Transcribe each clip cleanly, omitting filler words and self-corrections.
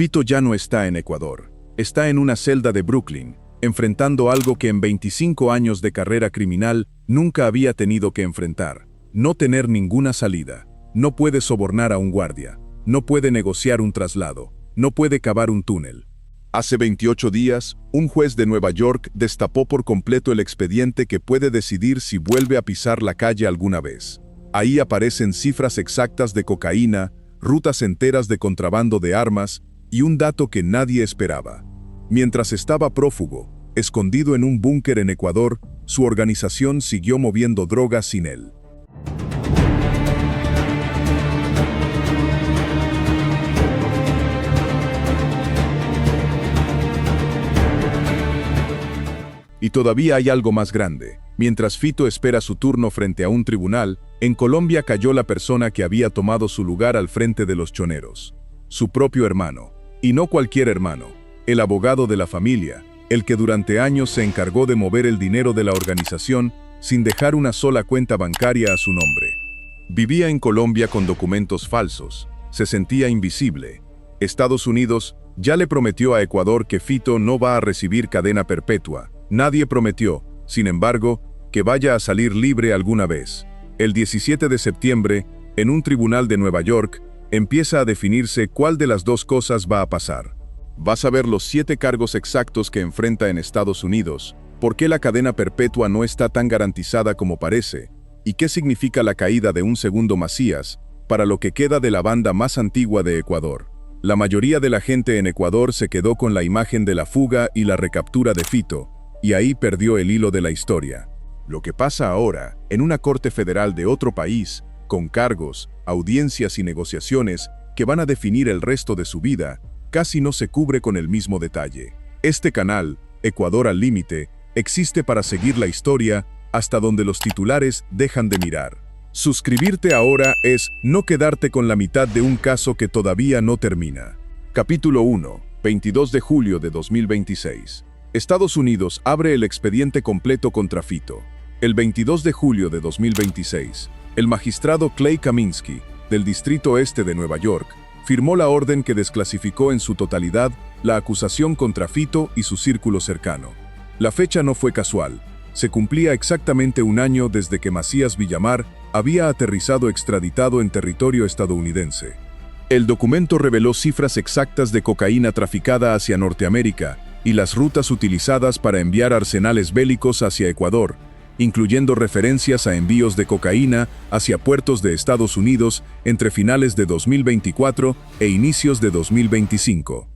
Fito ya no está en Ecuador. Está en una celda de Brooklyn, enfrentando algo que en 25 años de carrera criminal nunca había tenido que enfrentar. No tener ninguna salida. No puede sobornar a un guardia. No puede negociar un traslado. No puede cavar un túnel. Hace 28 días, un juez de Nueva York destapó por completo el expediente que puede decidir si vuelve a pisar la calle alguna vez. Ahí aparecen cifras exactas de cocaína, rutas enteras de contrabando de armas y un dato que nadie esperaba. Mientras estaba prófugo, escondido en un búnker en Ecuador, su organización siguió moviendo drogas sin él. Y todavía hay algo más grande. Mientras Fito espera su turno frente a un tribunal, en Colombia cayó la persona que había tomado su lugar al frente de los choneros. Su propio hermano. Y no cualquier hermano. El abogado de la familia, el que durante años se encargó de mover el dinero de la organización sin dejar una sola cuenta bancaria a su nombre. Vivía en Colombia con documentos falsos. Se sentía invisible. Estados Unidos ya le prometió a Ecuador que Fito no va a recibir cadena perpetua. Nadie prometió, sin embargo, que vaya a salir libre alguna vez. El 17 de septiembre, en un tribunal de Nueva York, empieza a definirse cuál de las dos cosas va a pasar. Vas a ver los 7 cargos exactos que enfrenta en Estados Unidos, por qué la cadena perpetua no está tan garantizada como parece, y qué significa la caída de un segundo Macías para lo que queda de la banda más antigua de Ecuador. La mayoría de la gente en Ecuador se quedó con la imagen de la fuga y la recaptura de Fito, y ahí perdió el hilo de la historia. Lo que pasa ahora, en una corte federal de otro país, con cargos, audiencias y negociaciones que van a definir el resto de su vida, casi no se cubre con el mismo detalle. Este canal, Ecuador al Límite, existe para seguir la historia hasta donde los titulares dejan de mirar. Suscribirte ahora es no quedarte con la mitad de un caso que todavía no termina. Capítulo 1, 22 de julio de 2026. Estados Unidos abre el expediente completo contra Fito. El 22 de julio de 2026, el magistrado Clay Kaminsky, del Distrito Este de Nueva York, firmó la orden que desclasificó en su totalidad la acusación contra Fito y su círculo cercano. La fecha no fue casual. Se cumplía exactamente un año desde que Macías Villamar había aterrizado extraditado en territorio estadounidense. El documento reveló cifras exactas de cocaína traficada hacia Norteamérica y las rutas utilizadas para enviar arsenales bélicos hacia Ecuador, incluyendo referencias a envíos de cocaína hacia puertos de Estados Unidos entre finales de 2024 e inicios de 2025.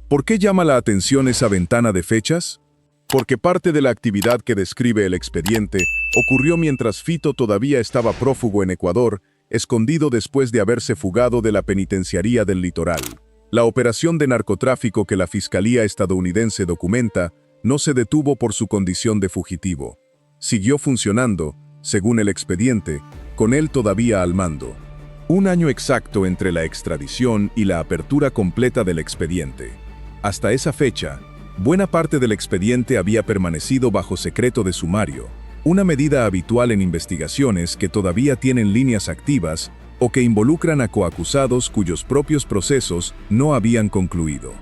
¿Por qué llama la atención esa ventana de fechas? Porque parte de la actividad que describe el expediente ocurrió mientras Fito todavía estaba prófugo en Ecuador, escondido después de haberse fugado de la penitenciaría del litoral. La operación de narcotráfico que la Fiscalía estadounidense documenta no se detuvo por su condición de fugitivo. Siguió funcionando, según el expediente, con él todavía al mando. Un año exacto entre la extradición y la apertura completa del expediente. Hasta esa fecha, buena parte del expediente había permanecido bajo secreto de sumario, una medida habitual en investigaciones que todavía tienen líneas activas o que involucran a coacusados cuyos propios procesos no habían concluido.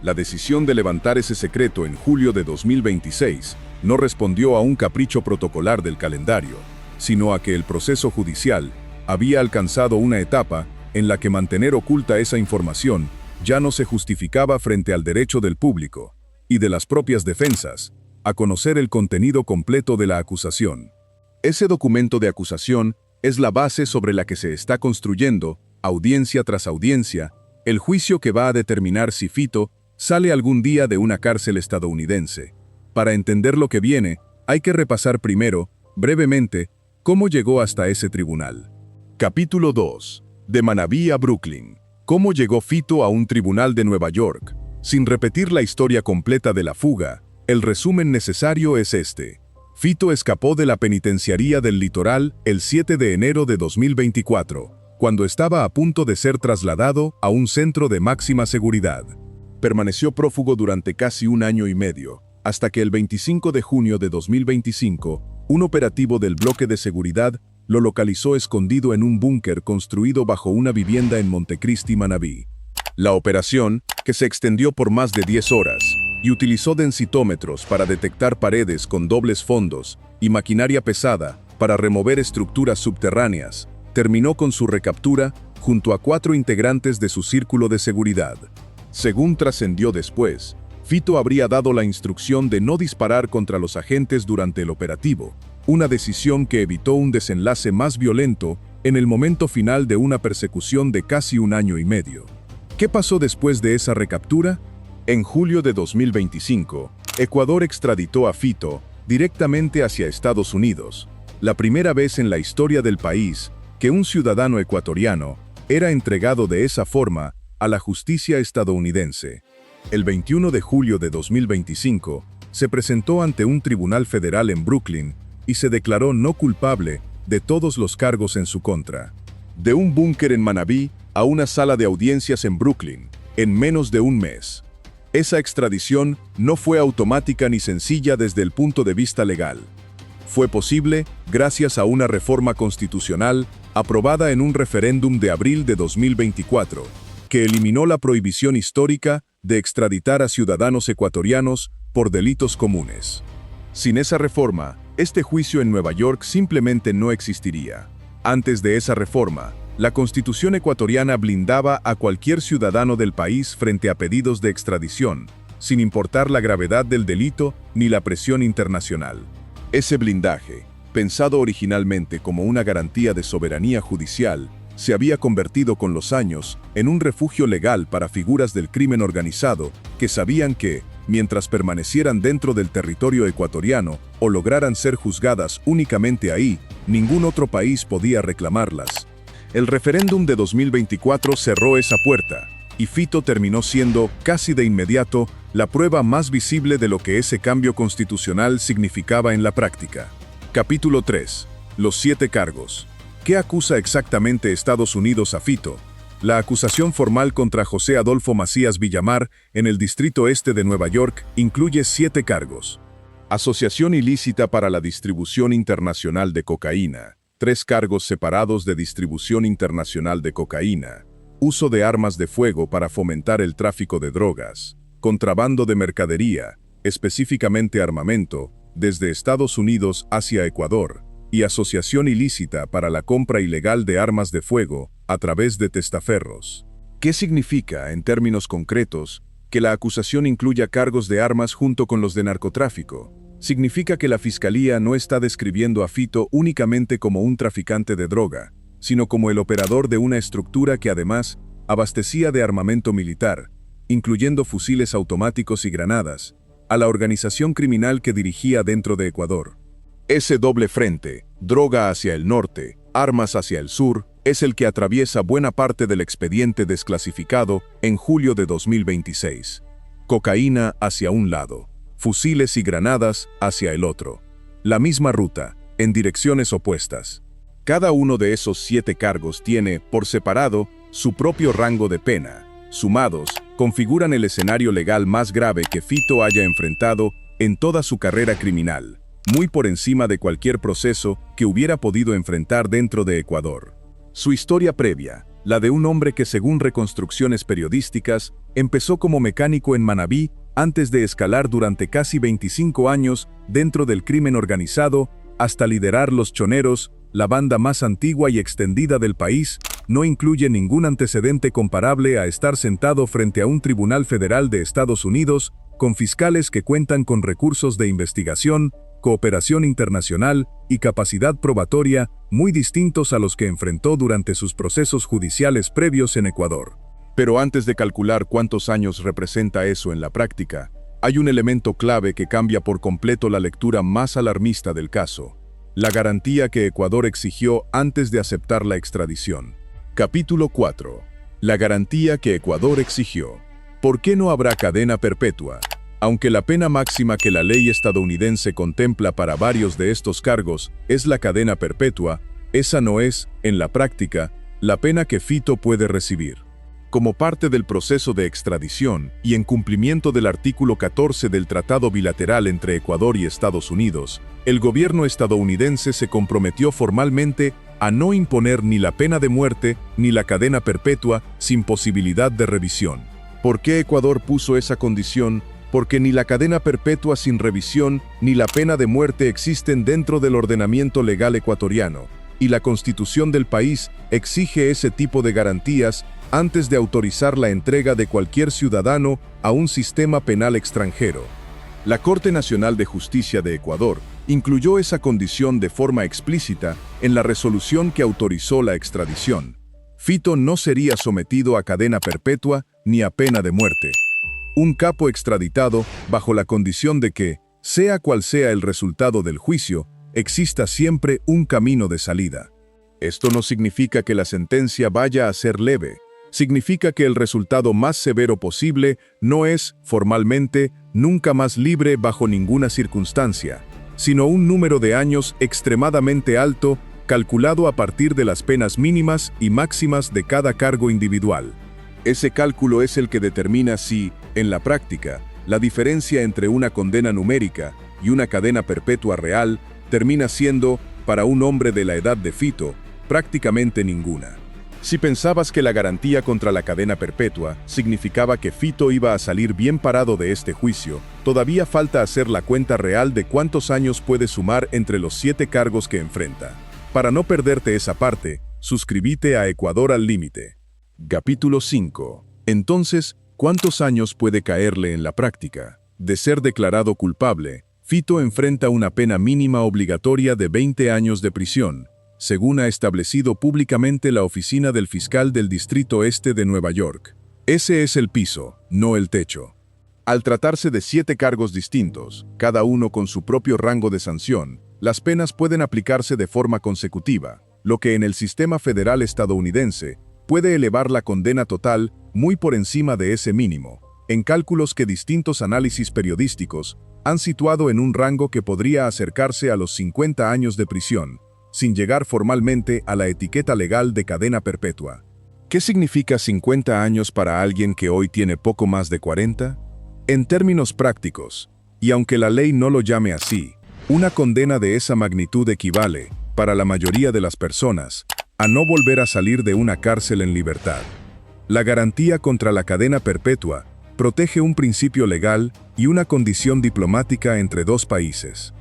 La decisión de levantar ese secreto en julio de 2026 no respondió a un capricho protocolar del calendario, sino a que el proceso judicial había alcanzado una etapa en la que mantener oculta esa información ya no se justificaba frente al derecho del público y de las propias defensas a conocer el contenido completo de la acusación. Ese documento de acusación es la base sobre la que se está construyendo, audiencia tras audiencia, el juicio que va a determinar si Fito sale algún día de una cárcel estadounidense. Para entender lo que viene, hay que repasar primero, brevemente, cómo llegó hasta ese tribunal. Capítulo 2. De Manabí a Brooklyn. ¿Cómo llegó Fito a un tribunal de Nueva York? Sin repetir la historia completa de la fuga, el resumen necesario es este. Fito escapó de la penitenciaría del Litoral el 7 de enero de 2024, cuando estaba a punto de ser trasladado a un centro de máxima seguridad. Permaneció prófugo durante casi un año y medio, hasta que el 25 de junio de 2025, un operativo del bloque de seguridad lo localizó escondido en un búnker construido bajo una vivienda en Montecristi, Manabí. La operación, que se extendió por más de 10 horas, y utilizó densitómetros para detectar paredes con dobles fondos y maquinaria pesada para remover estructuras subterráneas, terminó con su recaptura junto a 4 integrantes de su círculo de seguridad. Según trascendió después, Fito habría dado la instrucción de no disparar contra los agentes durante el operativo, una decisión que evitó un desenlace más violento en el momento final de una persecución de casi 1 año y medio. ¿Qué pasó después de esa recaptura? En julio de 2025, Ecuador extraditó a Fito directamente hacia Estados Unidos, la primera vez en la historia del país que un ciudadano ecuatoriano era entregado de esa forma a la justicia estadounidense. El 21 de julio de 2025, se presentó ante un tribunal federal en Brooklyn y se declaró no culpable de todos los cargos en su contra. De un búnker en Manabí a una sala de audiencias en Brooklyn, en menos de un mes. Esa extradición no fue automática ni sencilla desde el punto de vista legal. Fue posible gracias a una reforma constitucional aprobada en un referéndum de abril de 2024, que eliminó la prohibición histórica de extraditar a ciudadanos ecuatorianos por delitos comunes. Sin esa reforma, este juicio en Nueva York simplemente no existiría. Antes de esa reforma, la Constitución ecuatoriana blindaba a cualquier ciudadano del país frente a pedidos de extradición, sin importar la gravedad del delito ni la presión internacional. Ese blindaje, pensado originalmente como una garantía de soberanía judicial, se había convertido con los años en un refugio legal para figuras del crimen organizado que sabían que, mientras permanecieran dentro del territorio ecuatoriano o lograran ser juzgadas únicamente ahí, ningún otro país podía reclamarlas. El referéndum de 2024 cerró esa puerta, y Fito terminó siendo, casi de inmediato, la prueba más visible de lo que ese cambio constitucional significaba en la práctica. Capítulo 3. Los 7 cargos. ¿Qué acusa exactamente Estados Unidos a Fito? La acusación formal contra José Adolfo Macías Villamar en el Distrito Este de Nueva York incluye 7 cargos. Asociación ilícita para la distribución internacional de cocaína. 3 cargos separados de distribución internacional de cocaína. Uso de armas de fuego para fomentar el tráfico de drogas. Contrabando de mercadería, específicamente armamento, desde Estados Unidos hacia Ecuador. Y asociación ilícita para la compra ilegal de armas de fuego a través de testaferros. ¿Qué significa, en términos concretos, que la acusación incluya cargos de armas junto con los de narcotráfico? Significa que la Fiscalía no está describiendo a Fito únicamente como un traficante de droga, sino como el operador de una estructura que además abastecía de armamento militar, incluyendo fusiles automáticos y granadas, a la organización criminal que dirigía dentro de Ecuador. Ese doble frente, droga hacia el norte, armas hacia el sur, es el que atraviesa buena parte del expediente desclasificado en julio de 2026. Cocaína hacia un lado, fusiles y granadas hacia el otro. La misma ruta, en direcciones opuestas. Cada uno de esos 7 cargos tiene, por separado, su propio rango de pena. Sumados, configuran el escenario legal más grave que Fito haya enfrentado en toda su carrera criminal, muy por encima de cualquier proceso que hubiera podido enfrentar dentro de Ecuador. Su historia previa, la de un hombre que según reconstrucciones periodísticas, empezó como mecánico en Manabí antes de escalar durante casi 25 años dentro del crimen organizado hasta liderar Los Choneros, la banda más antigua y extendida del país, no incluye ningún antecedente comparable a estar sentado frente a un tribunal federal de Estados Unidos con fiscales que cuentan con recursos de investigación, cooperación internacional y capacidad probatoria muy distintos a los que enfrentó durante sus procesos judiciales previos en Ecuador. Pero antes de calcular cuántos años representa eso en la práctica, hay un elemento clave que cambia por completo la lectura más alarmista del caso: la garantía que Ecuador exigió antes de aceptar la extradición. Capítulo 4. La garantía que Ecuador exigió. ¿Por qué no habrá cadena perpetua? Aunque la pena máxima que la ley estadounidense contempla para varios de estos cargos es la cadena perpetua, esa no es, en la práctica, la pena que Fito puede recibir. Como parte del proceso de extradición y en cumplimiento del artículo 14 del Tratado Bilateral entre Ecuador y Estados Unidos, el gobierno estadounidense se comprometió formalmente a no imponer ni la pena de muerte ni la cadena perpetua sin posibilidad de revisión. ¿Por qué Ecuador puso esa condición? Porque ni la cadena perpetua sin revisión ni la pena de muerte existen dentro del ordenamiento legal ecuatoriano, y la Constitución del país exige ese tipo de garantías antes de autorizar la entrega de cualquier ciudadano a un sistema penal extranjero. La Corte Nacional de Justicia de Ecuador incluyó esa condición de forma explícita en la resolución que autorizó la extradición. Fito no sería sometido a cadena perpetua ni a pena de muerte. Un capo extraditado bajo la condición de que, sea cual sea el resultado del juicio, exista siempre un camino de salida. Esto no significa que la sentencia vaya a ser leve. Significa que el resultado más severo posible no es, formalmente, nunca más libre bajo ninguna circunstancia, sino un número de años extremadamente alto, calculado a partir de las penas mínimas y máximas de cada cargo individual. Ese cálculo es el que determina si, en la práctica, la diferencia entre una condena numérica y una cadena perpetua real termina siendo, para un hombre de la edad de Fito, prácticamente ninguna. Si pensabas que la garantía contra la cadena perpetua significaba que Fito iba a salir bien parado de este juicio, todavía falta hacer la cuenta real de cuántos años puede sumar entre los 7 cargos que enfrenta. Para no perderte esa parte, suscríbete a Ecuador al Límite. Capítulo 5. Entonces, ¿cuántos años puede caerle en la práctica? De ser declarado culpable, Fito enfrenta una pena mínima obligatoria de 20 años de prisión, según ha establecido públicamente la Oficina del Fiscal del Distrito Este de Nueva York. Ese es el piso, no el techo. Al tratarse de 7 cargos distintos, cada uno con su propio rango de sanción, las penas pueden aplicarse de forma consecutiva, lo que en el sistema federal estadounidense puede elevar la condena total muy por encima de ese mínimo, en cálculos que distintos análisis periodísticos han situado en un rango que podría acercarse a los 50 años de prisión, sin llegar formalmente a la etiqueta legal de cadena perpetua. ¿Qué significa 50 años para alguien que hoy tiene poco más de 40? En términos prácticos, y aunque la ley no lo llame así, una condena de esa magnitud equivale, para la mayoría de las personas, a no volver a salir de una cárcel en libertad. La garantía contra la cadena perpetua protege un principio legal y una condición diplomática entre dos países.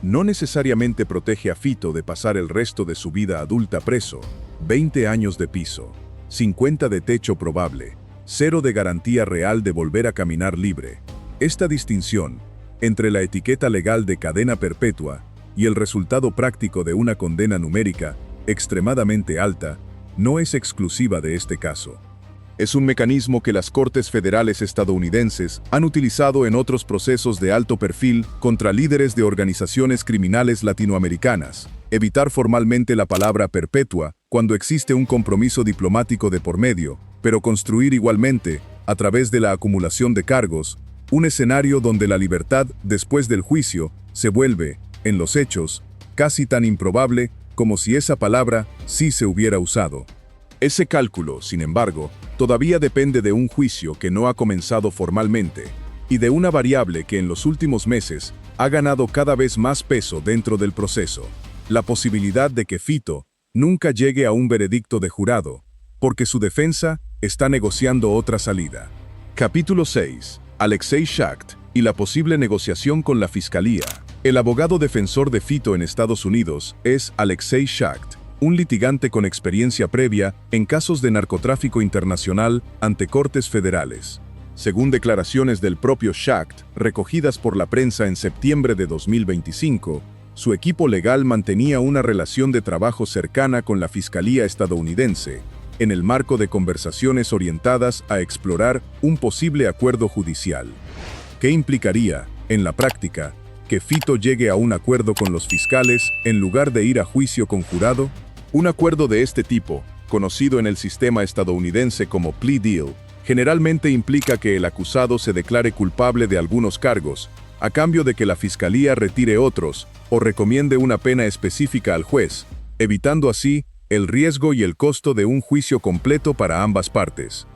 No necesariamente protege a Fito de pasar el resto de su vida adulta preso, 20 años de piso, 50 de techo probable, 0 de garantía real de volver a caminar libre. Esta distinción entre la etiqueta legal de cadena perpetua y el resultado práctico de una condena numérica extremadamente alta no es exclusiva de este caso. Es un mecanismo que las Cortes Federales estadounidenses han utilizado en otros procesos de alto perfil contra líderes de organizaciones criminales latinoamericanas. Evitar formalmente la palabra perpetua cuando existe un compromiso diplomático de por medio, pero construir igualmente, a través de la acumulación de cargos, un escenario donde la libertad después del juicio se vuelve, en los hechos, casi tan improbable como si esa palabra sí se hubiera usado. Ese cálculo, sin embargo, todavía depende de un juicio que no ha comenzado formalmente y de una variable que en los últimos meses ha ganado cada vez más peso dentro del proceso: la posibilidad de que Fito nunca llegue a un veredicto de jurado, porque su defensa está negociando otra salida. Capítulo 6. Alexei Schacht y la posible negociación con la Fiscalía. El abogado defensor de Fito en Estados Unidos es Alexei Schacht, un litigante con experiencia previa en casos de narcotráfico internacional ante cortes federales. Según declaraciones del propio Schacht, recogidas por la prensa en septiembre de 2025, su equipo legal mantenía una relación de trabajo cercana con la Fiscalía estadounidense, en el marco de conversaciones orientadas a explorar un posible acuerdo judicial. ¿Qué implicaría, en la práctica, que Fito llegue a un acuerdo con los fiscales en lugar de ir a juicio con jurado? Un acuerdo de este tipo, conocido en el sistema estadounidense como plea deal, generalmente implica que el acusado se declare culpable de algunos cargos, a cambio de que la fiscalía retire otros o recomiende una pena específica al juez, evitando así el riesgo y el costo de un juicio completo para ambas partes.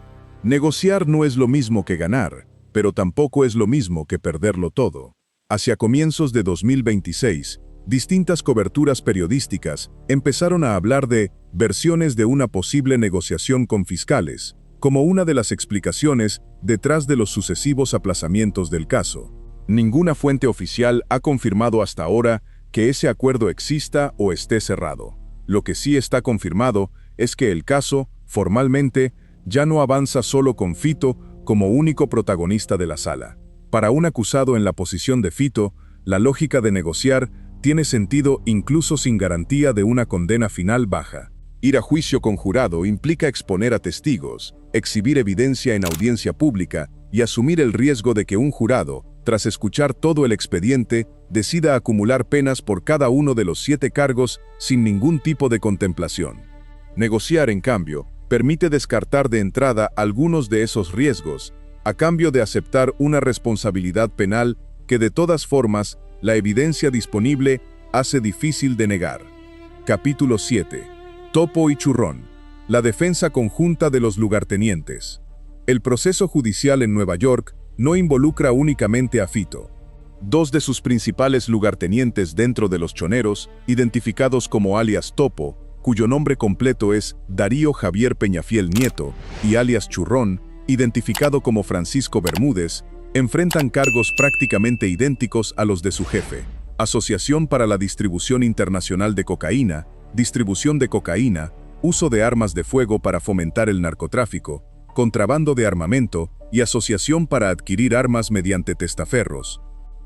Negociar no es lo mismo que ganar, pero tampoco es lo mismo que perderlo todo. Hacia comienzos de 2026, distintas coberturas periodísticas empezaron a hablar de versiones de una posible negociación con fiscales, como una de las explicaciones detrás de los sucesivos aplazamientos del caso. Ninguna fuente oficial ha confirmado hasta ahora que ese acuerdo exista o esté cerrado. Lo que sí está confirmado es que el caso, formalmente, ya no avanza solo con Fito como único protagonista de la sala. Para un acusado en la posición de Fito, la lógica de negociar tiene sentido incluso sin garantía de una condena final baja. Ir a juicio con jurado implica exponer a testigos, exhibir evidencia en audiencia pública y asumir el riesgo de que un jurado, tras escuchar todo el expediente, decida acumular penas por cada uno de los 7 cargos sin ningún tipo de contemplación. Negociar, en cambio, permite descartar de entrada algunos de esos riesgos, a cambio de aceptar una responsabilidad penal que de todas formas la evidencia disponible hace difícil de negar. Capítulo 7. Topo y Churrón. La defensa conjunta de los lugartenientes. El proceso judicial en Nueva York no involucra únicamente a Fito. 2 de sus principales lugartenientes dentro de los choneros, identificados como alias Topo, cuyo nombre completo es Darío Javier Peñafiel Nieto, y alias Churrón, identificado como Francisco Bermúdez, enfrentan cargos prácticamente idénticos a los de su jefe: asociación para la distribución internacional de cocaína, distribución de cocaína, uso de armas de fuego para fomentar el narcotráfico, contrabando de armamento y asociación para adquirir armas mediante testaferros.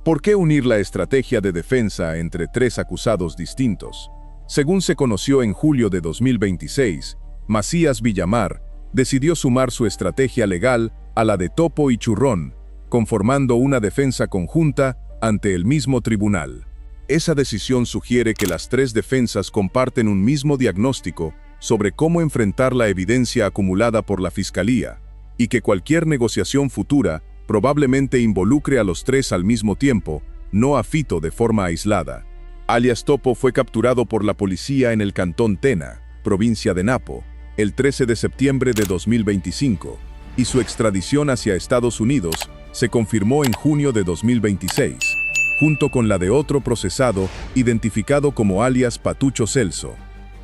¿Por qué unir la estrategia de defensa entre 3 acusados distintos? Según se conoció en julio de 2026, Macías Villamar decidió sumar su estrategia legal a la de Topo y Churrón, conformando una defensa conjunta ante el mismo tribunal. Esa decisión sugiere que las 3 defensas comparten un mismo diagnóstico sobre cómo enfrentar la evidencia acumulada por la Fiscalía, y que cualquier negociación futura probablemente involucre a los 3 al mismo tiempo, no a Fito de forma aislada. Alias Topo fue capturado por la policía en el cantón Tena, provincia de Napo, el 13 de septiembre de 2025, y su extradición hacia Estados Unidos se confirmó en junio de 2026, junto con la de otro procesado identificado como alias Patucho Celso.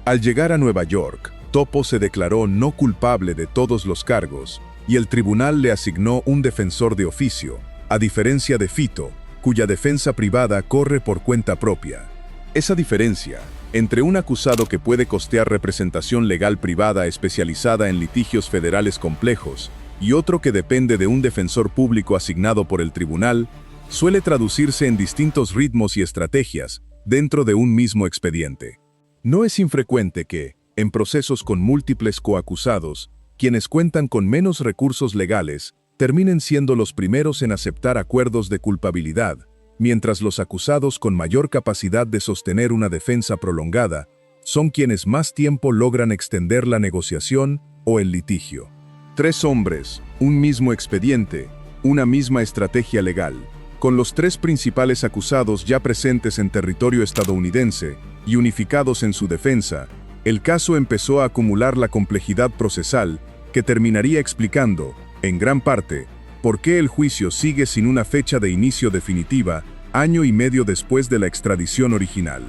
Al llegar a Nueva York, Topo se declaró no culpable de todos los cargos y el tribunal le asignó un defensor de oficio, a diferencia de Fito, cuya defensa privada corre por cuenta propia. Esa diferencia entre un acusado que puede costear representación legal privada especializada en litigios federales complejos y otro que depende de un defensor público asignado por el tribunal, suele traducirse en distintos ritmos y estrategias dentro de un mismo expediente. No es infrecuente que, en procesos con múltiples coacusados, quienes cuentan con menos recursos legales terminen siendo los primeros en aceptar acuerdos de culpabilidad, mientras los acusados con mayor capacidad de sostener una defensa prolongada son quienes más tiempo logran extender la negociación o el litigio. 3 hombres, un mismo expediente, una misma estrategia legal. Con los 3 principales acusados ya presentes en territorio estadounidense y unificados en su defensa, el caso empezó a acumular la complejidad procesal que terminaría explicando, en gran parte, por qué el juicio sigue sin una fecha de inicio definitiva, año y medio después de la extradición original.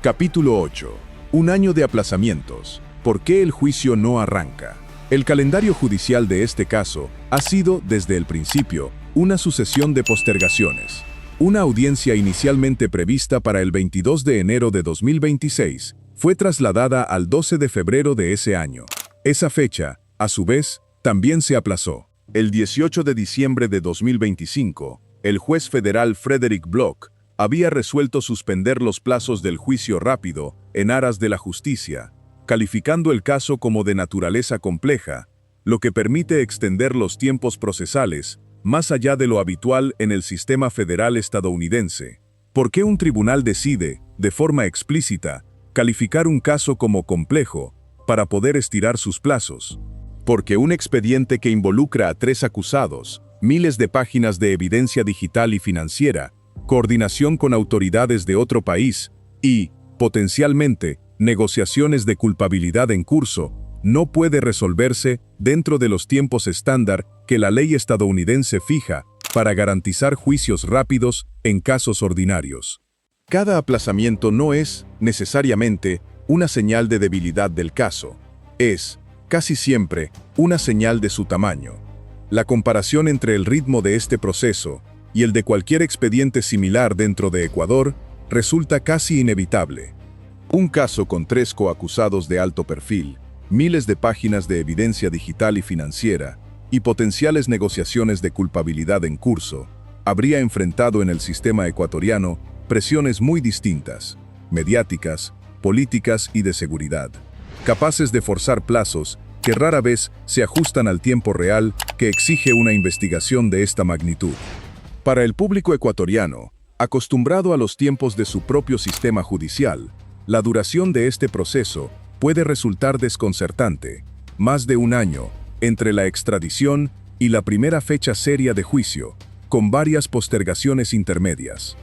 Capítulo 8. Un año de aplazamientos. ¿Por qué el juicio no arranca? El calendario judicial de este caso ha sido, desde el principio, una sucesión de postergaciones. Una audiencia inicialmente prevista para el 22 de enero de 2026 fue trasladada al 12 de febrero de ese año. Esa fecha, a su vez, también se aplazó. El 18 de diciembre de 2025, el juez federal Frederick Block había resuelto suspender los plazos del juicio rápido en aras de la justicia, calificando el caso como de naturaleza compleja, lo que permite extender los tiempos procesales más allá de lo habitual en el sistema federal estadounidense. ¿Por qué un tribunal decide, de forma explícita, calificar un caso como complejo para poder estirar sus plazos? Porque un expediente que involucra a 3 acusados, miles de páginas de evidencia digital y financiera, coordinación con autoridades de otro país y, potencialmente, negociaciones de culpabilidad en curso, no puede resolverse dentro de los tiempos estándar que la ley estadounidense fija para garantizar juicios rápidos en casos ordinarios. Cada aplazamiento no es, necesariamente, una señal de debilidad del caso. Es, casi siempre, una señal de su tamaño. La comparación entre el ritmo de este proceso y el de cualquier expediente similar dentro de Ecuador resulta casi inevitable. Un caso con 3 coacusados de alto perfil, miles de páginas de evidencia digital y financiera, y potenciales negociaciones de culpabilidad en curso, habría enfrentado en el sistema ecuatoriano presiones muy distintas, mediáticas, políticas y de seguridad, capaces de forzar plazos que rara vez se ajustan al tiempo real que exige una investigación de esta magnitud. Para el público ecuatoriano, acostumbrado a los tiempos de su propio sistema judicial, la duración de este proceso puede resultar desconcertante, más de un año, entre la extradición y la primera fecha seria de juicio, con varias postergaciones intermedias.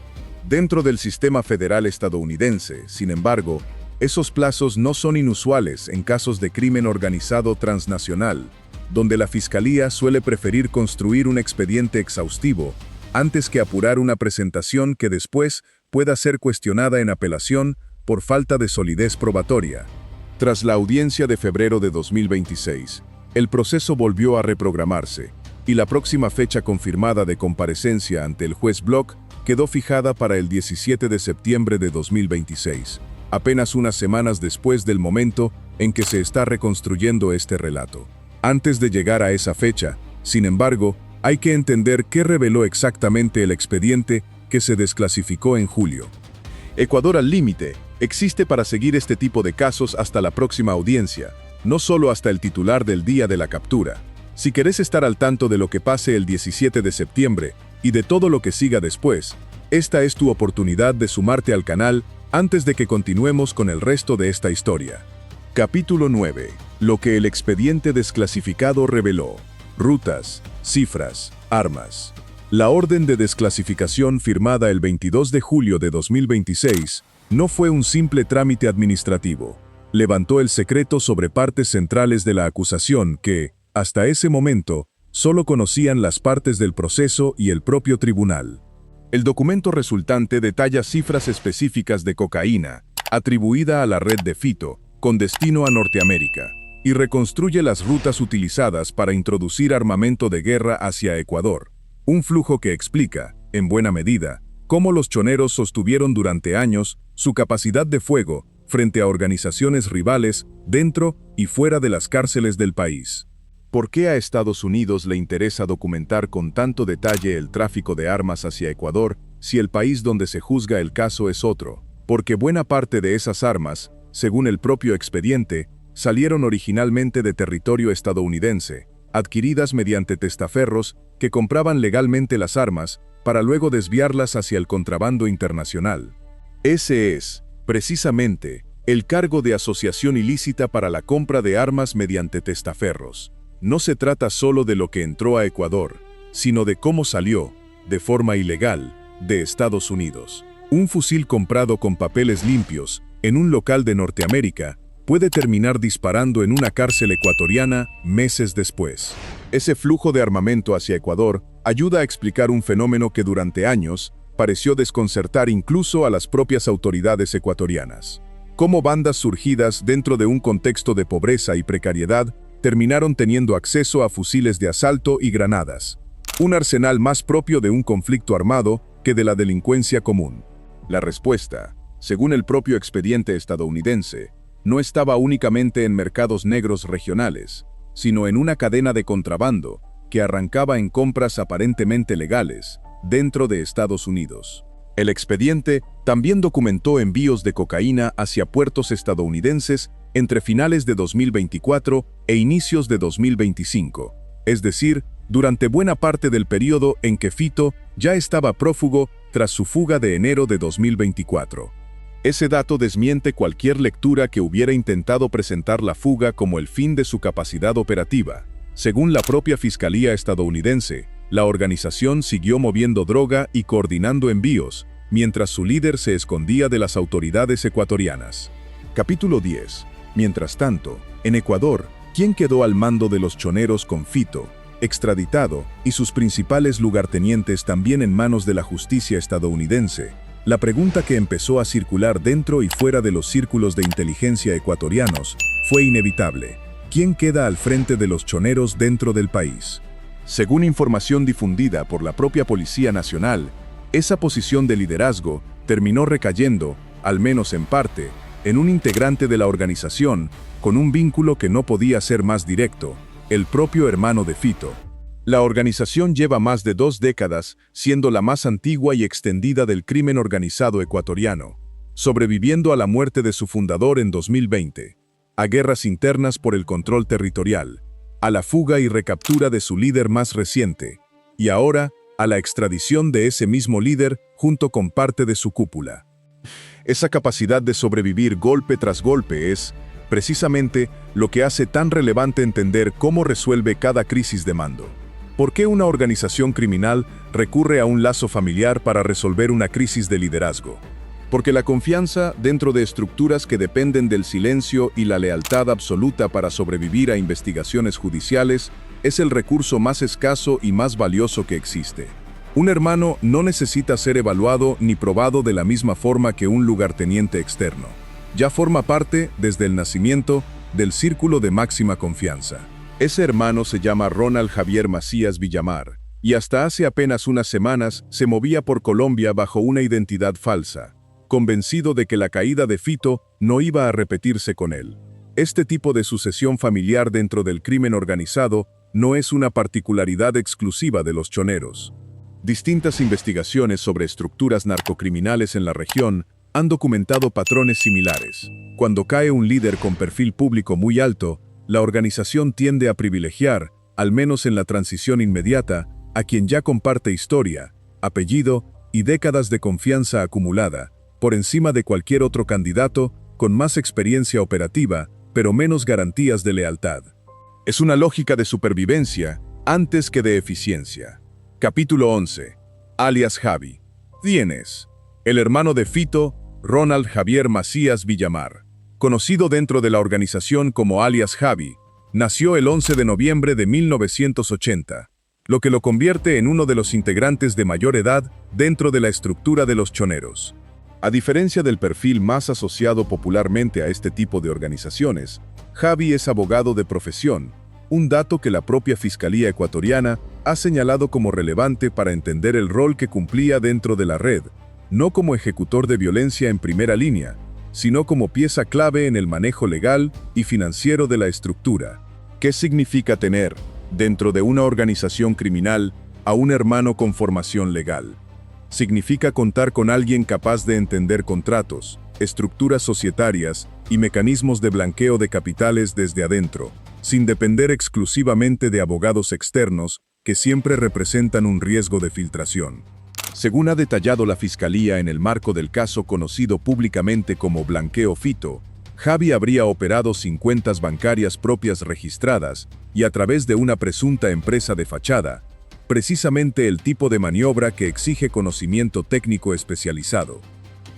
Dentro del sistema federal estadounidense, sin embargo, esos plazos no son inusuales en casos de crimen organizado transnacional, donde la Fiscalía suele preferir construir un expediente exhaustivo antes que apurar una presentación que después pueda ser cuestionada en apelación por falta de solidez probatoria. Tras la audiencia de febrero de 2026, el proceso volvió a reprogramarse, y la próxima fecha confirmada de comparecencia ante el juez Bloch quedó fijada para el 17 de septiembre de 2026, apenas unas semanas después del momento en que se está reconstruyendo este relato. Antes de llegar a esa fecha, sin embargo, hay que entender qué reveló exactamente el expediente que se desclasificó en julio. Ecuador al límite existe para seguir este tipo de casos hasta la próxima audiencia, no solo hasta el titular del día de la captura. Si querés estar al tanto de lo que pase el 17 de septiembre y de todo lo que siga después, esta es tu oportunidad de sumarte al canal antes de que continuemos con el resto de esta historia. Capítulo 9. Lo que el expediente desclasificado reveló. Rutas, cifras, armas. La orden de desclasificación firmada el 22 de julio de 2026 no fue un simple trámite administrativo. Levantó el secreto sobre partes centrales de la acusación que, hasta ese momento, solo conocían las partes del proceso y el propio tribunal. El documento resultante detalla cifras específicas de cocaína, atribuida a la red de Fito, con destino a Norteamérica, y reconstruye las rutas utilizadas para introducir armamento de guerra hacia Ecuador. Un flujo que explica, en buena medida, cómo los choneros sostuvieron durante años su capacidad de fuego frente a organizaciones rivales dentro y fuera de las cárceles del país. ¿Por qué a Estados Unidos le interesa documentar con tanto detalle el tráfico de armas hacia Ecuador si el país donde se juzga el caso es otro? Porque buena parte de esas armas, según el propio expediente, salieron originalmente de territorio estadounidense, adquiridas mediante testaferros que compraban legalmente las armas para luego desviarlas hacia el contrabando internacional. Ese es, precisamente, el cargo de asociación ilícita para la compra de armas mediante testaferros. No se trata solo de lo que entró a Ecuador, sino de cómo salió, de forma ilegal, de Estados Unidos. Un fusil comprado con papeles limpios, en un local de Norteamérica, puede terminar disparando en una cárcel ecuatoriana meses después. Ese flujo de armamento hacia Ecuador ayuda a explicar un fenómeno que durante años pareció desconcertar incluso a las propias autoridades ecuatorianas. Cómo bandas surgidas dentro de un contexto de pobreza y precariedad terminaron teniendo acceso a fusiles de asalto y granadas, un arsenal más propio de un conflicto armado que de la delincuencia común. La respuesta, según el propio expediente estadounidense, no estaba únicamente en mercados negros regionales, sino en una cadena de contrabando que arrancaba en compras aparentemente legales dentro de Estados Unidos. El expediente también documentó envíos de cocaína hacia puertos estadounidenses entre finales de 2024 e inicios de 2025, es decir, durante buena parte del periodo en que Fito ya estaba prófugo tras su fuga de enero de 2024. Ese dato desmiente cualquier lectura que hubiera intentado presentar la fuga como el fin de su capacidad operativa. Según la propia Fiscalía estadounidense, la organización siguió moviendo droga y coordinando envíos, mientras su líder se escondía de las autoridades ecuatorianas. Capítulo 10. Mientras tanto, en Ecuador, ¿quién quedó al mando de los choneros con Fito, extraditado, y sus principales lugartenientes también en manos de la justicia estadounidense? La pregunta que empezó a circular dentro y fuera de los círculos de inteligencia ecuatorianos fue inevitable. ¿Quién queda al frente de los choneros dentro del país? Según información difundida por la propia Policía Nacional, esa posición de liderazgo terminó recayendo, al menos en parte, en un integrante de la organización, con un vínculo que no podía ser más directo, el propio hermano de Fito. La organización lleva más de 2 décadas, siendo la más antigua y extendida del crimen organizado ecuatoriano, sobreviviendo a la muerte de su fundador en 2020, a guerras internas por el control territorial, a la fuga y recaptura de su líder más reciente, y ahora a la extradición de ese mismo líder junto con parte de su cúpula. Esa capacidad de sobrevivir golpe tras golpe es, precisamente, lo que hace tan relevante entender cómo resuelve cada crisis de mando. ¿Por qué una organización criminal recurre a un lazo familiar para resolver una crisis de liderazgo? Porque la confianza dentro de estructuras que dependen del silencio y la lealtad absoluta para sobrevivir a investigaciones judiciales es el recurso más escaso y más valioso que existe. Un hermano no necesita ser evaluado ni probado de la misma forma que un lugarteniente externo. Ya forma parte, desde el nacimiento, del círculo de máxima confianza. Ese hermano se llama Ronald Javier Macías Villamar, y hasta hace apenas unas semanas se movía por Colombia bajo una identidad falsa, convencido de que la caída de Fito no iba a repetirse con él. Este tipo de sucesión familiar dentro del crimen organizado no es una particularidad exclusiva de los choneros. Distintas investigaciones sobre estructuras narcocriminales en la región han documentado patrones similares. Cuando cae un líder con perfil público muy alto, la organización tiende a privilegiar, al menos en la transición inmediata, a quien ya comparte historia, apellido y décadas de confianza acumulada, por encima de cualquier otro candidato con más experiencia operativa, pero menos garantías de lealtad. Es una lógica de supervivencia antes que de eficiencia. Capítulo 11. Alias Javi. ¿Quién es? El hermano de Fito, Ronald Javier Macías Villamar. Conocido dentro de la organización como alias Javi, nació el 11 de noviembre de 1980, lo que lo convierte en uno de los integrantes de mayor edad dentro de la estructura de los choneros. A diferencia del perfil más asociado popularmente a este tipo de organizaciones, Javi es abogado de profesión, un dato que la propia Fiscalía ecuatoriana ha señalado como relevante para entender el rol que cumplía dentro de la red, no como ejecutor de violencia en primera línea, sino como pieza clave en el manejo legal y financiero de la estructura. ¿Qué significa tener, dentro de una organización criminal, a un hermano con formación legal? Significa contar con alguien capaz de entender contratos, estructuras societarias y mecanismos de blanqueo de capitales desde adentro, sin depender exclusivamente de abogados externos que siempre representan un riesgo de filtración. Según ha detallado la Fiscalía en el marco del caso conocido públicamente como Blanqueo Fito, Javi habría operado sin cuentas bancarias propias registradas y a través de una presunta empresa de fachada, precisamente el tipo de maniobra que exige conocimiento técnico especializado.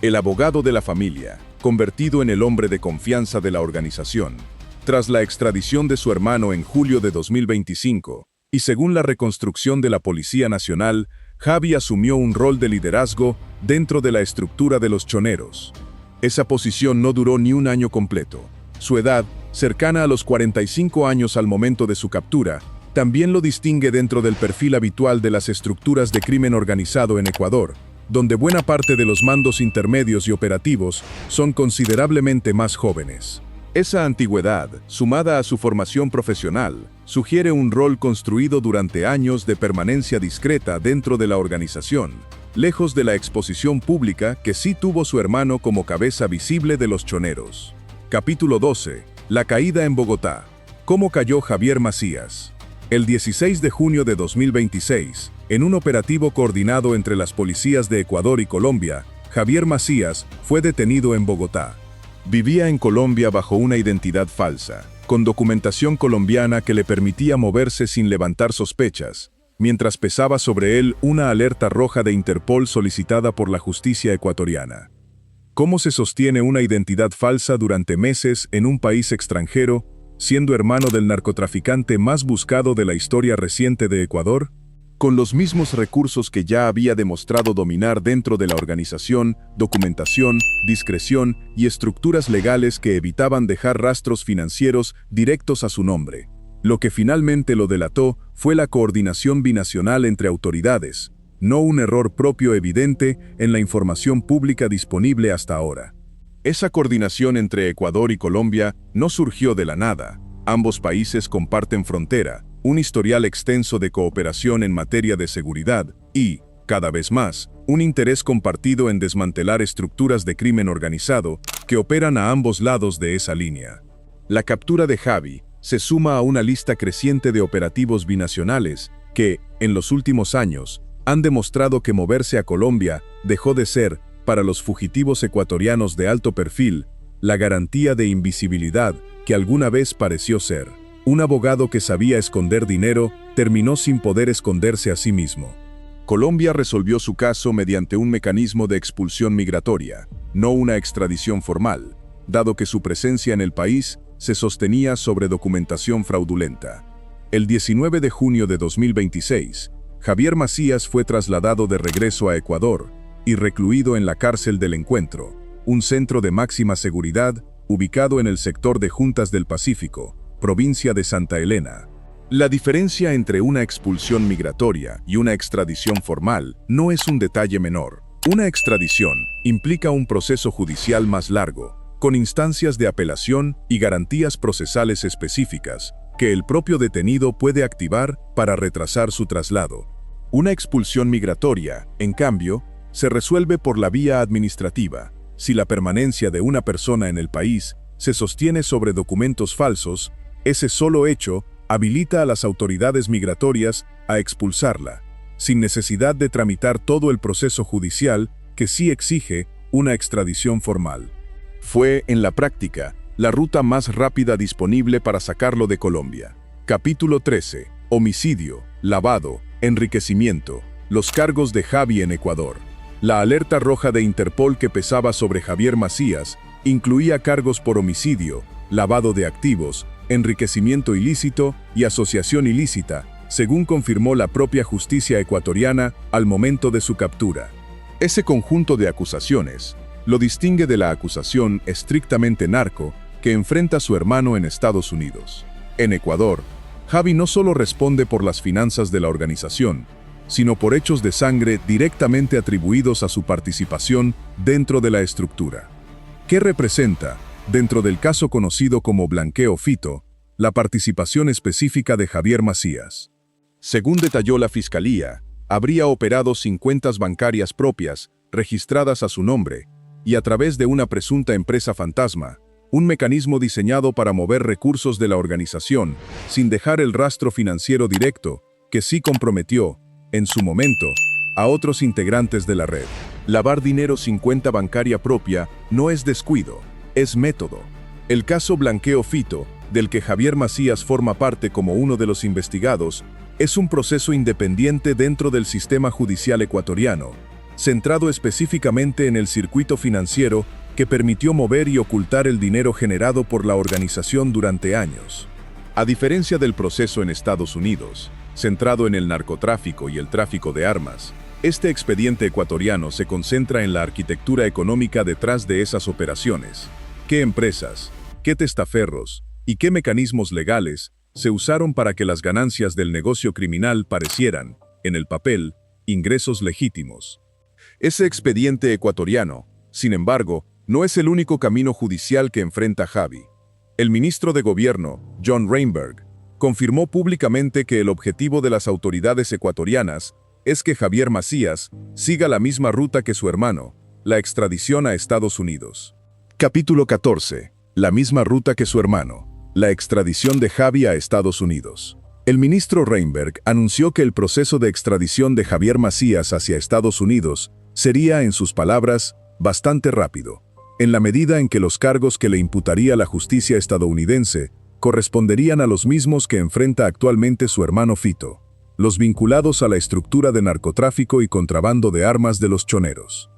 El abogado de la familia, convertido en el hombre de confianza de la organización, tras la extradición de su hermano en julio de 2025, y según la reconstrucción de la Policía Nacional, Javi asumió un rol de liderazgo dentro de la estructura de los choneros. Esa posición no duró ni un año completo. Su edad, cercana a los 45 años al momento de su captura, también lo distingue dentro del perfil habitual de las estructuras de crimen organizado en Ecuador, donde buena parte de los mandos intermedios y operativos son considerablemente más jóvenes. Esa antigüedad, sumada a su formación profesional, sugiere un rol construido durante años de permanencia discreta dentro de la organización, lejos de la exposición pública que sí tuvo su hermano como cabeza visible de los choneros. Capítulo 12. La caída en Bogotá. ¿Cómo cayó Javier Macías? El 16 de junio de 2026, en un operativo coordinado entre las policías de Ecuador y Colombia, Javier Macías fue detenido en Bogotá. Vivía en Colombia bajo una identidad falsa, con documentación colombiana que le permitía moverse sin levantar sospechas, mientras pesaba sobre él una alerta roja de Interpol solicitada por la justicia ecuatoriana. ¿Cómo se sostiene una identidad falsa durante meses en un país extranjero, siendo hermano del narcotraficante más buscado de la historia reciente de Ecuador? con los mismos recursos que ya había demostrado dominar dentro de la organización, documentación, discreción y estructuras legales que evitaban dejar rastros financieros directos a su nombre. Lo que finalmente lo delató fue la coordinación binacional entre autoridades, no un error propio evidente en la información pública disponible hasta ahora. Esa coordinación entre Ecuador y Colombia no surgió de la nada. Ambos países comparten frontera, un historial extenso de cooperación en materia de seguridad y, cada vez más, un interés compartido en desmantelar estructuras de crimen organizado que operan a ambos lados de esa línea. La captura de Javi se suma a una lista creciente de operativos binacionales que, en los últimos años, han demostrado que moverse a Colombia dejó de ser, para los fugitivos ecuatorianos de alto perfil, la garantía de invisibilidad que alguna vez pareció ser. Un abogado que sabía esconder dinero terminó sin poder esconderse a sí mismo. Colombia resolvió su caso mediante un mecanismo de expulsión migratoria, no una extradición formal, dado que su presencia en el país se sostenía sobre documentación fraudulenta. El 19 de junio de 2026, Javier Macías fue trasladado de regreso a Ecuador y recluido en la cárcel del Encuentro, un centro de máxima seguridad ubicado en el sector de Juntas del Pacífico, provincia de Santa Elena. La diferencia entre una expulsión migratoria y una extradición formal no es un detalle menor. Una extradición implica un proceso judicial más largo, con instancias de apelación y garantías procesales específicas que el propio detenido puede activar para retrasar su traslado. Una expulsión migratoria, en cambio, se resuelve por la vía administrativa, si la permanencia de una persona en el país se sostiene sobre documentos falsos. Ese solo hecho habilita a las autoridades migratorias a expulsarla, sin necesidad de tramitar todo el proceso judicial que sí exige una extradición formal. Fue, en la práctica, la ruta más rápida disponible para sacarlo de Colombia. Capítulo 13. Homicidio, lavado, enriquecimiento. Los cargos de Javi en Ecuador. La alerta roja de Interpol que pesaba sobre Javier Macías incluía cargos por homicidio, lavado de activos, enriquecimiento ilícito y asociación ilícita, según confirmó la propia justicia ecuatoriana al momento de su captura. Ese conjunto de acusaciones lo distingue de la acusación estrictamente narco que enfrenta su hermano en Estados Unidos. En Ecuador, Javi no solo responde por las finanzas de la organización, sino por hechos de sangre directamente atribuidos a su participación dentro de la estructura. ¿Qué representa, dentro del caso conocido como Blanqueo Fito, la participación específica de Javier Macías? Según detalló la Fiscalía, habría operado 50 bancarias propias, registradas a su nombre, y a través de una presunta empresa fantasma, un mecanismo diseñado para mover recursos de la organización, sin dejar el rastro financiero directo, que sí comprometió, en su momento, a otros integrantes de la red. Lavar dinero sin cuenta bancaria propia no es descuido, es método. El caso Blanqueo Fito, del que Javier Macías forma parte como uno de los investigados, es un proceso independiente dentro del sistema judicial ecuatoriano, centrado específicamente en el circuito financiero que permitió mover y ocultar el dinero generado por la organización durante años. A diferencia del proceso en Estados Unidos, centrado en el narcotráfico y el tráfico de armas, este expediente ecuatoriano se concentra en la arquitectura económica detrás de esas operaciones. ¿Qué empresas, qué testaferros y qué mecanismos legales se usaron para que las ganancias del negocio criminal parecieran, en el papel, ingresos legítimos? Ese expediente ecuatoriano, sin embargo, no es el único camino judicial que enfrenta Javi. El ministro de Gobierno, John Reinberg, confirmó públicamente que el objetivo de las autoridades ecuatorianas es que Javier Macías siga la misma ruta que su hermano, la extradición a Estados Unidos. Capítulo 14. La misma ruta que su hermano, la extradición de Javi a Estados Unidos. El ministro Reinberg anunció que el proceso de extradición de Javier Macías hacia Estados Unidos sería, en sus palabras, bastante rápido, en la medida en que los cargos que le imputaría la justicia estadounidense corresponderían a los mismos que enfrenta actualmente su hermano Fito, los vinculados a la estructura de narcotráfico y contrabando de armas de los choneros.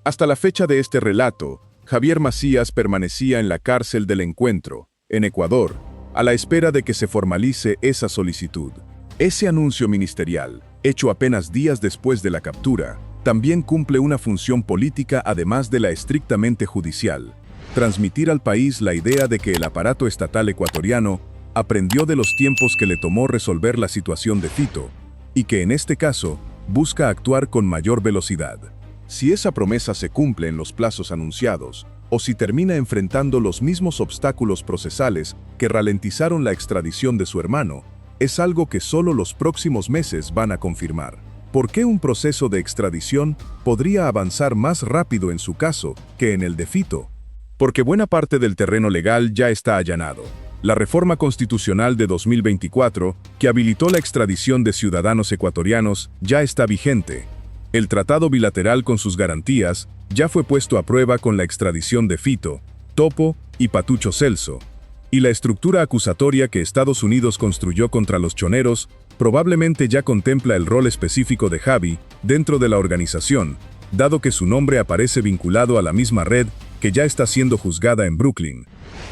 Hasta la fecha de este relato, Javier Macías permanecía en la cárcel del Encuentro, en Ecuador, a la espera de que se formalice esa solicitud. Ese anuncio ministerial hecho apenas días después de la captura, también cumple una función política además de la estrictamente judicial: transmitir al país la idea de que el aparato estatal ecuatoriano aprendió de los tiempos que le tomó resolver la situación de Fito, y que en este caso busca actuar con mayor velocidad. Si esa promesa se cumple en los plazos anunciados, o si termina enfrentando los mismos obstáculos procesales que ralentizaron la extradición de su hermano, es algo que solo los próximos meses van a confirmar. ¿Por qué un proceso de extradición podría avanzar más rápido en su caso que en el de Fito? Porque buena parte del terreno legal ya está allanado. La reforma constitucional de 2024, que habilitó la extradición de ciudadanos ecuatorianos, ya está vigente. El tratado bilateral con sus garantías ya fue puesto a prueba con la extradición de Fito, Topo y Patucho Celso. Y la estructura acusatoria que Estados Unidos construyó contra los choneros probablemente ya contempla el rol específico de Javi dentro de la organización, dado que su nombre aparece vinculado a la misma red que ya está siendo juzgada en Brooklyn.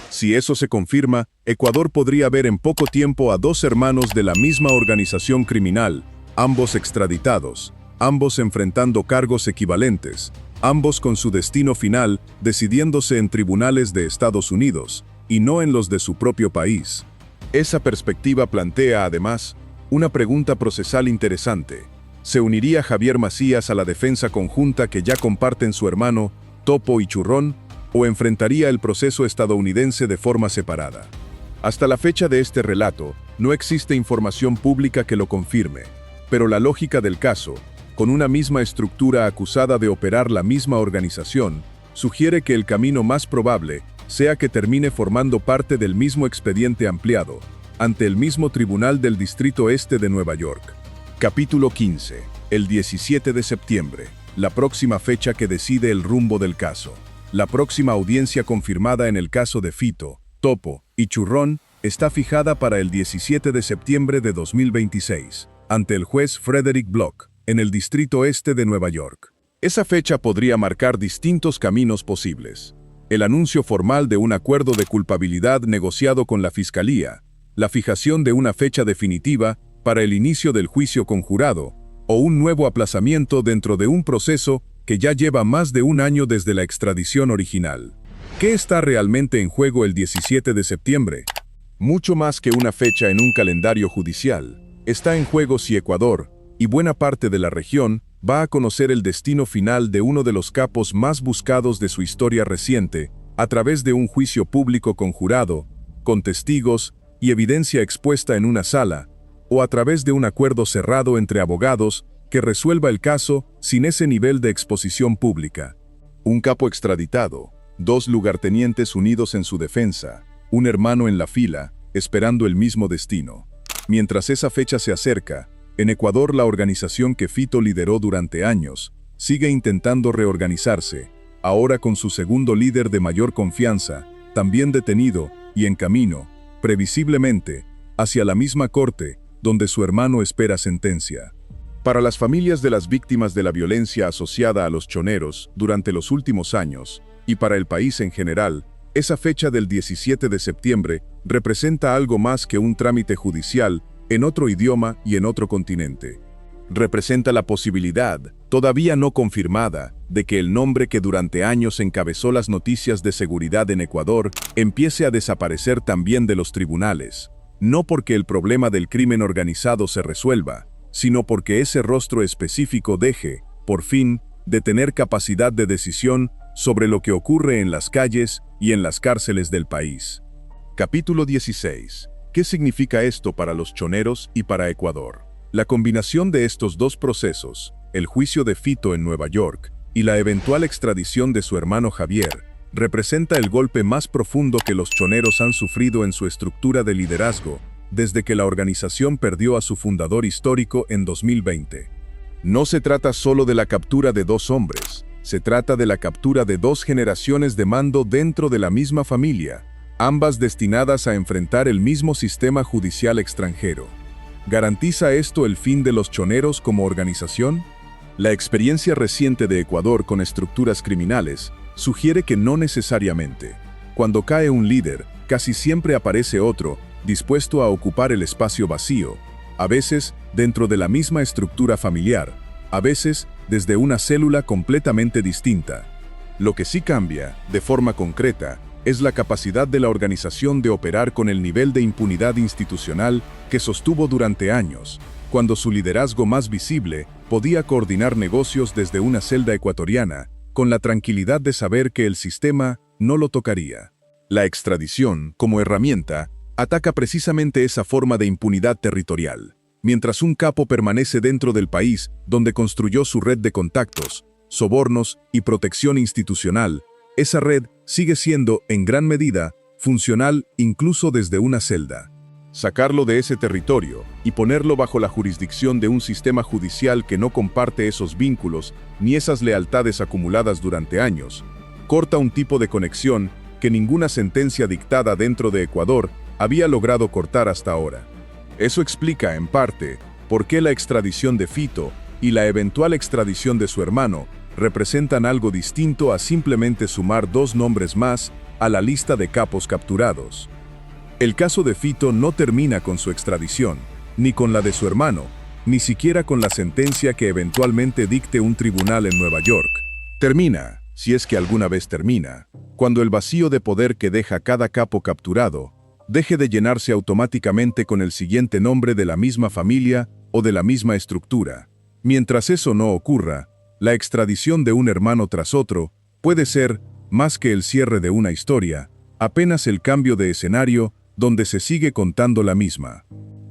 Si eso se confirma, Ecuador podría ver en poco tiempo a dos hermanos de la misma organización criminal, ambos extraditados, ambos enfrentando cargos equivalentes, ambos con su destino final decidiéndose en tribunales de Estados Unidos, y no en los de su propio país. Esa perspectiva plantea, además, una pregunta procesal interesante. ¿Se uniría Javier Macías a la defensa conjunta que ya comparten su hermano, Topo y Churrón, o enfrentaría el proceso estadounidense de forma separada? Hasta la fecha de este relato, no existe información pública que lo confirme, pero la lógica del caso, con una misma estructura acusada de operar la misma organización, sugiere que el camino más probable sea que termine formando parte del mismo expediente ampliado, ante el mismo Tribunal del Distrito Este de Nueva York. Capítulo 15. El 17 de septiembre, la próxima fecha que decide el rumbo del caso. La próxima audiencia confirmada en el caso de Fito, Topo y Churrón está fijada para el 17 de septiembre de 2026, ante el juez Frederick Block, en el Distrito Este de Nueva York. Esa fecha podría marcar distintos caminos posibles: el anuncio formal de un acuerdo de culpabilidad negociado con la Fiscalía, la fijación de una fecha definitiva para el inicio del juicio conjurado, o un nuevo aplazamiento dentro de un proceso que ya lleva más de un año desde la extradición original. ¿Qué está realmente en juego el 17 de septiembre? Mucho más que una fecha en un calendario judicial. Está en juego si Ecuador, y buena parte de la región, va a conocer el destino final de uno de los capos más buscados de su historia reciente, a través de un juicio público conjurado, con testigos y evidencia expuesta en una sala, o a través de un acuerdo cerrado entre abogados que resuelva el caso sin ese nivel de exposición pública. Un capo extraditado, dos lugartenientes unidos en su defensa, un hermano en la fila, esperando el mismo destino. Mientras esa fecha se acerca, en Ecuador la organización que Fito lideró durante años sigue intentando reorganizarse, ahora con su segundo líder de mayor confianza, también detenido y en camino, previsiblemente, hacia la misma corte donde su hermano espera sentencia. Para las familias de las víctimas de la violencia asociada a los choneros durante los últimos años, y para el país en general, esa fecha del 17 de septiembre representa algo más que un trámite judicial en otro idioma y en otro continente. Representa la posibilidad, todavía no confirmada, de que el nombre que durante años encabezó las noticias de seguridad en Ecuador empiece a desaparecer también de los tribunales, no porque el problema del crimen organizado se resuelva, sino porque ese rostro específico deje, por fin, de tener capacidad de decisión sobre lo que ocurre en las calles y en las cárceles del país. Capítulo 16. ¿Qué significa esto para los choneros y para Ecuador? La combinación de estos dos procesos, el juicio de Fito en Nueva York y la eventual extradición de su hermano Javier, representa el golpe más profundo que los choneros han sufrido en su estructura de liderazgo desde que la organización perdió a su fundador histórico en 2020. No se trata solo de la captura de dos hombres, se trata de la captura de dos generaciones de mando dentro de la misma familia, ambas destinadas a enfrentar el mismo sistema judicial extranjero. ¿Garantiza esto el fin de los choneros como organización? La experiencia reciente de Ecuador con estructuras criminales sugiere que no necesariamente. Cuando cae un líder, casi siempre aparece otro, dispuesto a ocupar el espacio vacío, a veces dentro de la misma estructura familiar, a veces desde una célula completamente distinta. Lo que sí cambia, de forma concreta, es la capacidad de la organización de operar con el nivel de impunidad institucional que sostuvo durante años, cuando su liderazgo más visible podía coordinar negocios desde una celda ecuatoriana, con la tranquilidad de saber que el sistema no lo tocaría. La extradición, como herramienta, ataca precisamente esa forma de impunidad territorial. Mientras un capo permanece dentro del país donde construyó su red de contactos, sobornos y protección institucional, esa red sigue siendo, en gran medida, funcional incluso desde una celda. Sacarlo de ese territorio y ponerlo bajo la jurisdicción de un sistema judicial que no comparte esos vínculos ni esas lealtades acumuladas durante años, corta un tipo de conexión que ninguna sentencia dictada dentro de Ecuador había logrado cortar hasta ahora. Eso explica, en parte, por qué la extradición de Fito y la eventual extradición de su hermano representan algo distinto a simplemente sumar dos nombres más a la lista de capos capturados. El caso de Fito no termina con su extradición, ni con la de su hermano, ni siquiera con la sentencia que eventualmente dicte un tribunal en Nueva York. Termina, si es que alguna vez termina, cuando el vacío de poder que deja cada capo capturado deje de llenarse automáticamente con el siguiente nombre de la misma familia o de la misma estructura. Mientras eso no ocurra, la extradición de un hermano tras otro puede ser, más que el cierre de una historia, apenas el cambio de escenario donde se sigue contando la misma.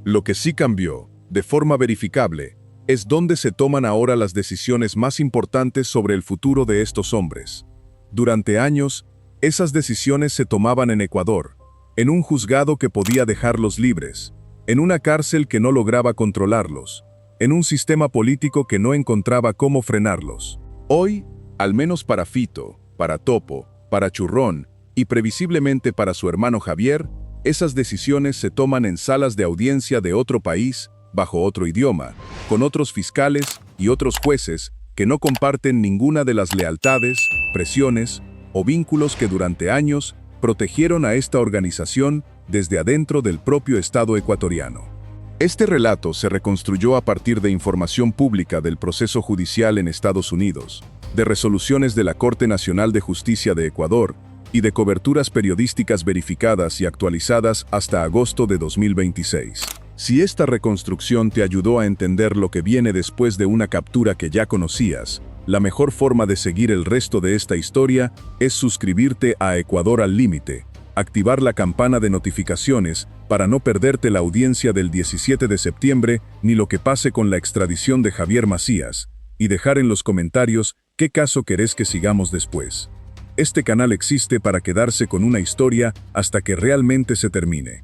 Lo que sí cambió, de forma verificable, es dónde se toman ahora las decisiones más importantes sobre el futuro de estos hombres. Durante años, esas decisiones se tomaban en Ecuador, en un juzgado que podía dejarlos libres, en una cárcel que no lograba controlarlos, en un sistema político que no encontraba cómo frenarlos. Hoy, al menos para Fito, para Topo, para Churrón y previsiblemente para su hermano Javier, esas decisiones se toman en salas de audiencia de otro país, bajo otro idioma, con otros fiscales y otros jueces que no comparten ninguna de las lealtades, presiones o vínculos que durante años protegieron a esta organización desde adentro del propio Estado ecuatoriano. Este relato se reconstruyó a partir de información pública del proceso judicial en Estados Unidos, de resoluciones de la Corte Nacional de Justicia de Ecuador y de coberturas periodísticas verificadas y actualizadas hasta agosto de 2026. Si esta reconstrucción te ayudó a entender lo que viene después de una captura que ya conocías, la mejor forma de seguir el resto de esta historia es suscribirte a Ecuador al Límite, activar la campana de notificaciones para no perderte la audiencia del 17 de septiembre ni lo que pase con la extradición de Javier Macías, y dejar en los comentarios qué caso querés que sigamos después. Este canal existe para quedarse con una historia hasta que realmente se termine.